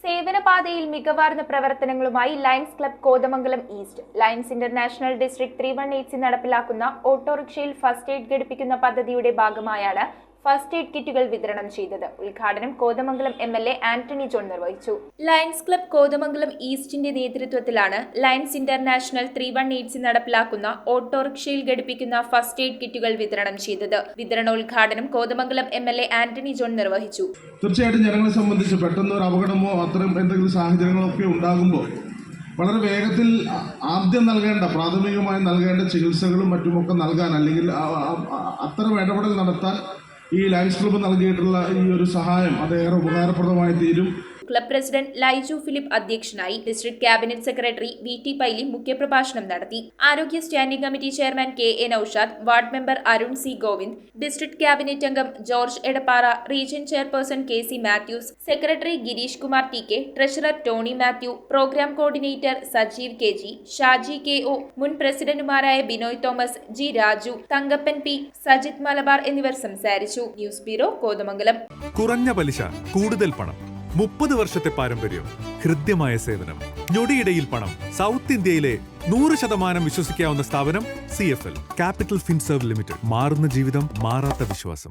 സേവനപാതയിൽ മികവാർന്ന പ്രവർത്തനങ്ങളുമായി lions club Kothamangalam east, lions international district 318 നടപ്പിലാക്കുന്ന ഓട്ടോറിക്ഷയിൽ ഫസ്റ്റ് എയ്ഡ് ഘടിപ്പിക്കുന്ന പദ്ധതിയുടെ ഭാഗമായാണ് ഫസ്റ്റ് എയ്ഡ് കിറ്റുകൾ വിതരണം ചെയ്തത്. ഉദ്ഘാടനം കോതമംഗലം MLA ആന്റണി ജോൺ നിർവഹിച്ചു. ലയൺസ് ക്ലബ് കോതമംഗലം ഈസ്റ്റിന്റെ നേതൃത്വത്തിലാണ് ലയൺസ് ഇന്റർനാഷണൽ 318 നടപ്പിലാക്കുന്ന ഓട്ടോറിക്ഷയിൽ ഘടിപ്പിക്കുന്ന ഫസ്റ്റ് എയ്ഡ് കിറ്റുകൾ വിതരണം ചെയ്തത്. വിതരണോദ്ഘാടനം കോതമംഗലം MLA ആന്റണി ജോൺ നിർവഹിച്ചു. തീർച്ചയായിട്ടും ജനങ്ങളെ സംബന്ധിച്ച് പെട്ടെന്ന് ഒരു അപകടമോ അത്തരം എന്തെങ്കിലും സാഹചര്യങ്ങളൊക്കെ ഉണ്ടാകുമ്പോൾ വളരെ വേഗത്തിൽ ആദ്യം പ്രാഥമികമായി നൽകേണ്ട ചികിത്സകളും മറ്റുമൊക്കെ നൽകാൻ, അല്ലെങ്കിൽ അത്തരം ഇടപെടൽ നടത്താൻ ഈ ലയൺസ് ക്ലബ്ബ് നൽകിയിട്ടുള്ള ഈ ഒരു സഹായം അതേറെ ഉപകാരപ്രദമായി തീരും. ക്ലബ് പ്രസിഡന്റ് ലൈജു ഫിലിപ്പ് അധ്യക്ഷനായി. District cabinet secretary VT Paily മുഖ്യപ്രഭാഷണം നടത്തി. ആരോഗ്യ standing committee chairman KA Naushad, ward member Arun C Govind, district cabinet അംഗം George Edappara, region chairperson KC Mathews, secretary Girish Kumar TK, treasurer Tony Mathew, program coordinator Sajeev KG, Shaji KO, മുൻ പ്രസിഡന്റുമാരായ ബിനോയ് തോമസ്, G രാജു, തങ്കപ്പൻ P, സജിത് മലബാർ എന്നിവർ സംസാരിച്ചു. News bureau Kothamangalam. കുറഞ്ഞ പലിശ, കൂടുതൽ പണം, 30 വർഷത്തെ പാരമ്പര്യം, ഹൃദ്യമായ സേവനം, ഞൊടിയിടയിൽ പണം. സൗത്ത് ഇന്ത്യയിലെ 100% വിശ്വസിക്കാവുന്ന സ്ഥാപനം CFL ക്യാപിറ്റൽ ഫിൻസർവ് ലിമിറ്റഡ്. മാറുന്ന ജീവിതം, മാറാത്ത വിശ്വാസം.